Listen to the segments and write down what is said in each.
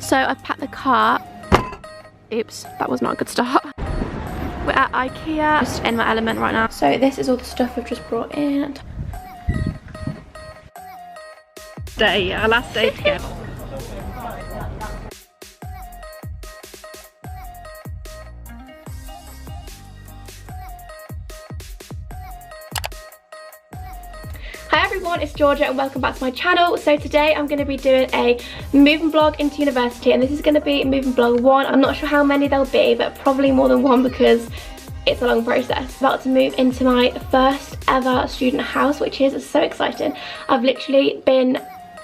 So I've packed the car. Oops, that was not a good start. We're at Ikea, just in my element right now. So this is all the stuff we've just brought in. Our last day together. Hi everyone, it's Georgia and welcome back to my channel. So today I'm going to be doing a moving vlog into university, and this is going to be moving vlog 1. I'm not sure how many there'll be, but probably more than one because it's a long process. About to move into my first ever student house, which is so exciting. I've literally been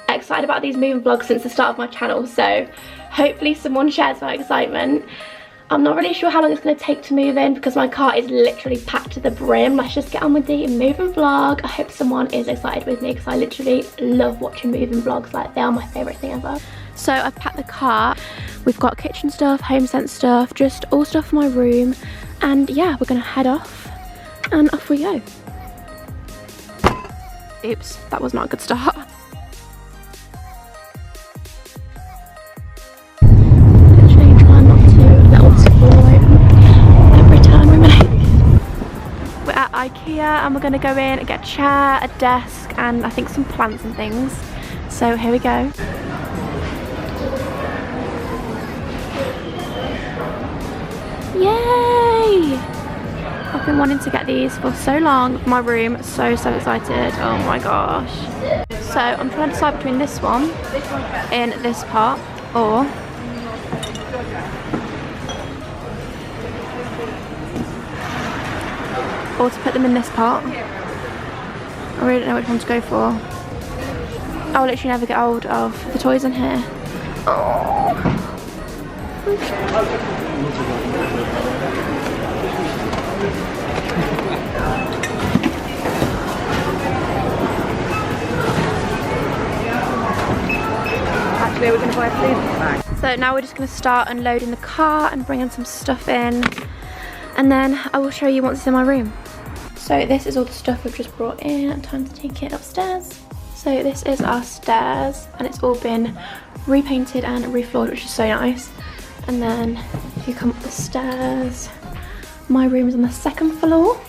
excited about these moving vlogs since the start of my channel, so hopefully someone shares my excitement. I'm not really sure how long it's going to take to move in because my car is literally packed to the brim. Let's just get on with the moving vlog. I hope someone is excited with me because I literally love watching moving vlogs. Like, they are my favourite thing ever. So I've packed the car. We've got kitchen stuff, home sense stuff, just all stuff for my room. And yeah, we're going to head off and off we go. Oops, that was not a good start. Ikea, and we're going to go in and get a chair, a desk, and I think some plants and things. So here we go. Yay! I've been wanting to get these for so long for my room. So excited. Oh my gosh. So I'm trying to decide between this one in this part or to put them in this part. I really don't know which one to go for. I'll literally never get old of the toys in here. Oh. Actually, we're going to buy a food bag. So now we're just going to start unloading the car and bringing some stuff in, and then I will show you once it's in my room. So this is all the stuff we've just brought in, and time to take it upstairs. So this is our stairs, and it's all been repainted and refloored, which is so nice. And then if you come up the stairs, my room is on the 2nd floor.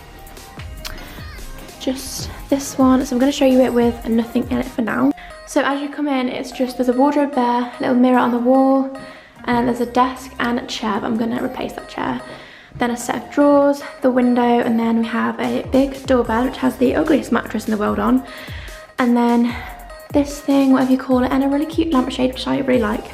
Just this one, so I'm going to show you it with nothing in it for now. So as you come in, it's just, there's a wardrobe there, a little mirror on the wall, and there's a desk and a chair, but I'm going to replace that chair. Then a set of drawers, the window, and then we have a big doorbell which has the ugliest mattress in the world on. And then this thing, whatever you call it, and a really cute lampshade which I really like.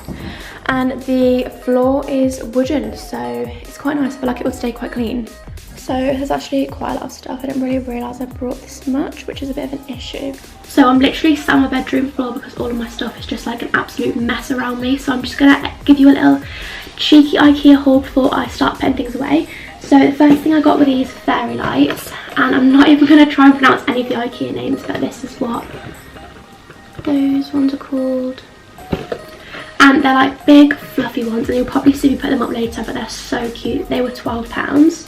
And the floor is wooden, so it's quite nice. I feel like it will stay quite clean. So there's actually quite a lot of stuff. I didn't really realise I brought this much, which is a bit of an issue. So I'm literally sat on my bedroom floor because all of my stuff is just like an absolute mess around me. So I'm just gonna give you a little cheeky Ikea haul before I start putting things away. So the first thing I got were these fairy lights, and I'm not even going to try and pronounce any of the Ikea names, but this is what those ones are called. And they're like big fluffy ones, and you'll probably see me put them up later, but they're so cute. They were £12.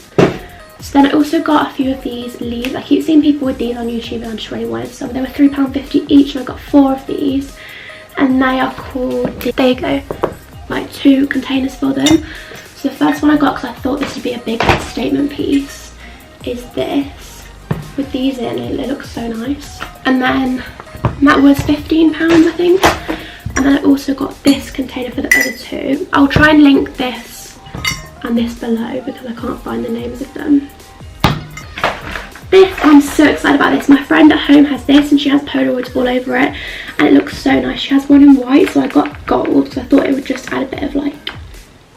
So then I also got a few of these leaves. I keep seeing people with these on YouTube and I just really wanted some. They were £3.50 each, and I got 4 of these, and they are called, there you go, like 2 containers for them. So the first one I got, because I thought this would be a big statement piece, is this with these in. It looks so nice. And then that was £15 I think. And then I also got this container for the other 2. I'll try and link this and this below because I can't find the names of them. This, I'm so excited about this. My friend at home has this and she has Polaroids all over it, and it looks so nice. She has one in white, so I got gold because I thought it would just add a bit of like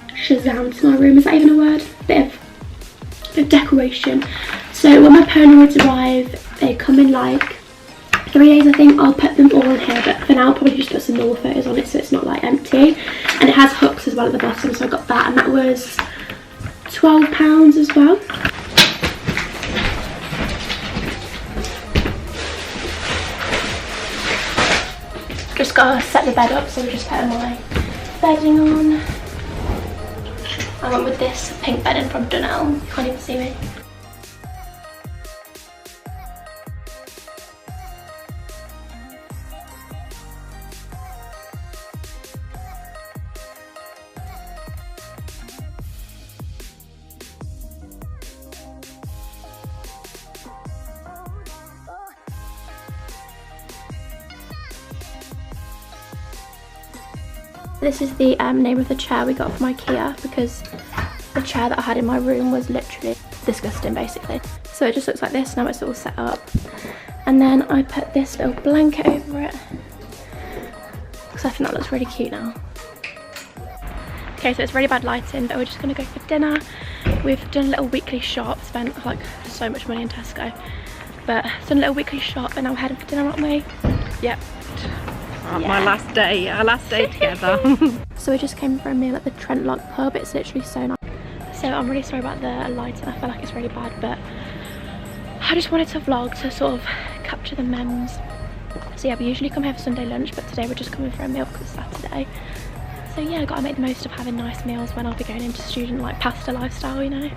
Shazam to my room. Is that even a word? Bit of decoration. So when my Polaroids arrive, they come in like 3 days I think. I'll put them all in here, but for now I'll probably just put some normal photos on it so it's not like empty. And it has hooks as well at the bottom, so I got that, and that was £12 as well. Just gotta set the bed up, so I'm just putting my bedding on. I went with this pink bedding from Dunelm. You can't even see me. This is the name of the chair we got from Ikea, because the chair that I had in my room was literally disgusting basically. So it just looks like this, now it's all set up. And then I put this little blanket over it, because I think that looks really cute now. Okay, so it's really bad lighting, but we're just gonna go for dinner. We've done a little weekly shop, spent like so much money in Tesco, but done a little weekly shop and now we're heading for dinner, aren't we? Yep. My last day, our last day together. So we just came for a meal at the Trentlock pub. It's literally so nice. So I'm really sorry about the lighting, I feel like it's really bad, but I just wanted to vlog to sort of capture the memes. So yeah, we usually come here for Sunday lunch, but today we're just coming for a meal because it's Saturday. So yeah, I've got to make the most of having nice meals when I'll be going into student like pasta lifestyle, you know.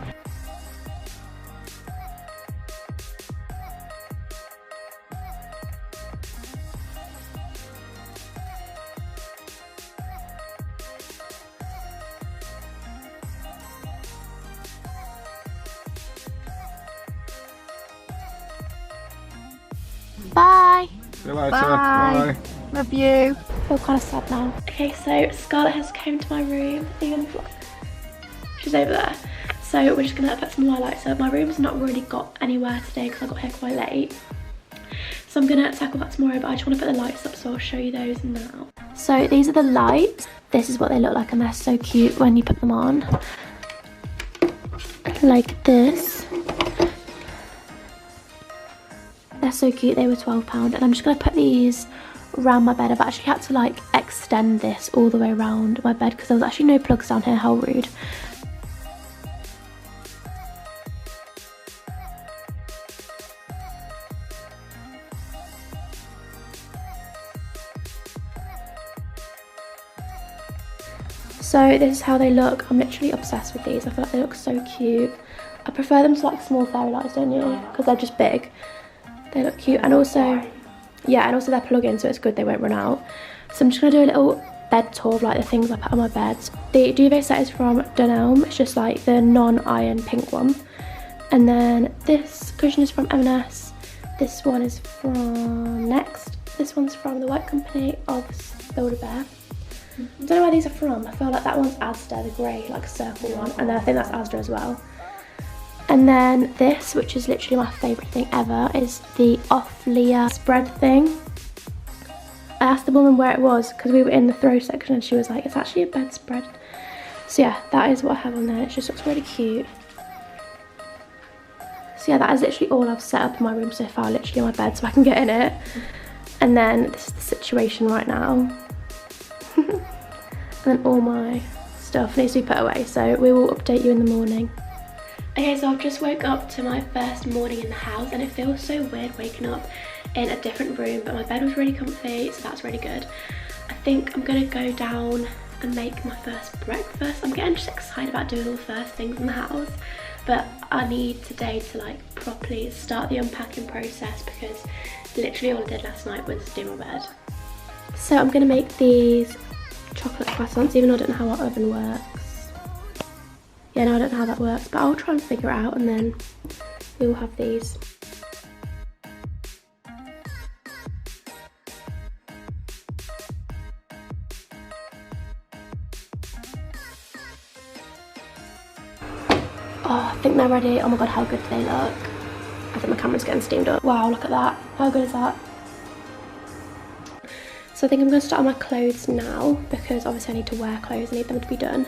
Bye! See you later. Bye. Love you. I feel kind of sad now. Okay, so Scarlett has come to my room. Are you on the floor? She's over there. So we're just gonna put some highlights up. My room's not really got anywhere today because I got here quite late. So I'm gonna tackle that tomorrow, but I just want to put the lights up, so I'll show you those now. So these are the lights. This is what they look like, and they're so cute when you put them on. Like this. They're so cute, they were £12, and I'm just gonna put these around my bed. I've actually had to like extend this all the way around my bed because there was actually no plugs down here. How rude. So this is how they look. I'm literally obsessed with these. I feel like they look so cute. I prefer them to like small fairy lights, don't you? Because they're just big. They look cute, and also, yeah, and also they're plug-in, so it's good they won't run out. So I'm just gonna do a little bed tour of like the things I put on my bed. The duvet set is from Dunelm. It's just like the non-iron pink one. And then this cushion is from M&S. This one is from Next. This one's from the White Company of Build-A-Bear. I don't know where these are from. I feel like that one's Asda, the grey like circle one, and then I think that's Asda as well. And then this, which is literally my favourite thing ever, is the Offlia spread thing. I asked the woman where it was because we were in the throw section and she was like, it's actually a bedspread. So yeah, that is what I have on there. It just looks really cute. So yeah, that is literally all I've set up in my room so far, literally on my bed so I can get in it. And then this is the situation right now. And then all my stuff needs to be put away, so we will update you in the morning. Okay, so I've just woke up to my first morning in the house and it feels so weird waking up in a different room, but my bed was really comfy, so that's really good. I think I'm gonna go down and make my first breakfast. I'm getting just excited about doing all the first things in the house, but I need today to like properly start the unpacking process because literally all I did last night was do my bed. So I'm gonna make these chocolate croissants, even though I don't know how our oven works. Yeah, no, I don't know how that works, but I'll try and figure it out and then we will have these. Oh, I think they're ready. Oh my god, how good do they look? I think my camera's getting steamed up. Wow, look at that. How good is that? So I think I'm going to start on my clothes now because obviously I need to wear clothes. I need them to be done.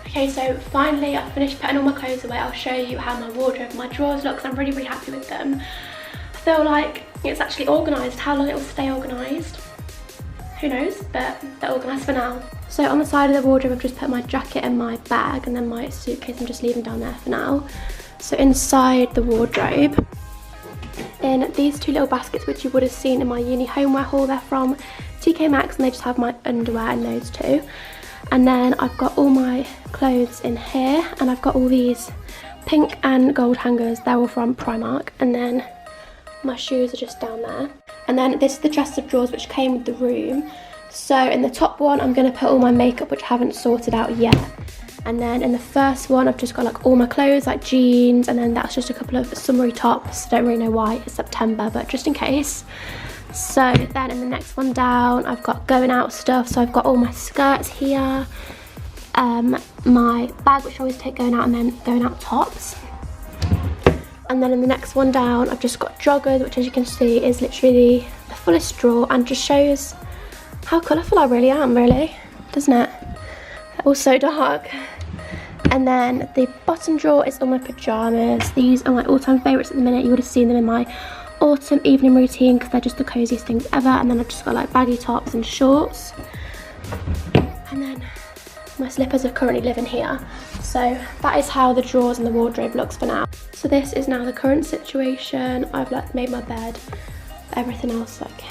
Okay, so finally I've finished putting all my clothes away. I'll show you how my wardrobe, my drawers look, 'cause I'm really, really happy with them. I feel like it's actually organised. How long it will stay organised, who knows, but they're organised for now. So on the side of the wardrobe I've just put my jacket and my bag, and then my suitcase I'm just leaving down there for now. So inside the wardrobe, in these two little baskets which you would have seen in my uni homeware haul, they're from TK Maxx and they just have my underwear in those two. And then I've got all my clothes in here, and I've got all these pink and gold hangers. They're all from Primark. And then my shoes are just down there. And then this is the chest of drawers which came with the room. So in the top one I'm going to put all my makeup which I haven't sorted out yet. And then in the first one, I've just got like all my clothes, like jeans, and then that's just a couple of summery tops. Don't really know why, it's September, but just in case. So then in the next one down, I've got going out stuff. So I've got all my skirts here, my bag, which I always take going out, and then going out tops. And then in the next one down, I've just got joggers, which as you can see is literally the fullest straw, and just shows how colourful I really am, really, doesn't it? They're all so dark. And then the bottom drawer is all my pyjamas. These are my all-time favourites at the minute. You would have seen them in my autumn evening routine because they're just the coziest things ever. And then I've just got like baggy tops and shorts. And then my slippers are currently living here. So that is how the drawers and the wardrobe looks for now. So this is now the current situation. I've like made my bed, but everything else like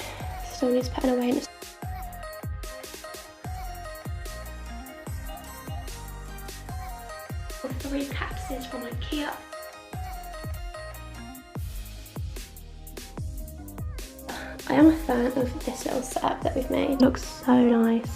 still needs putting away. And three cactuses from Ikea. I am a fan of this little setup that we've made. It looks so nice.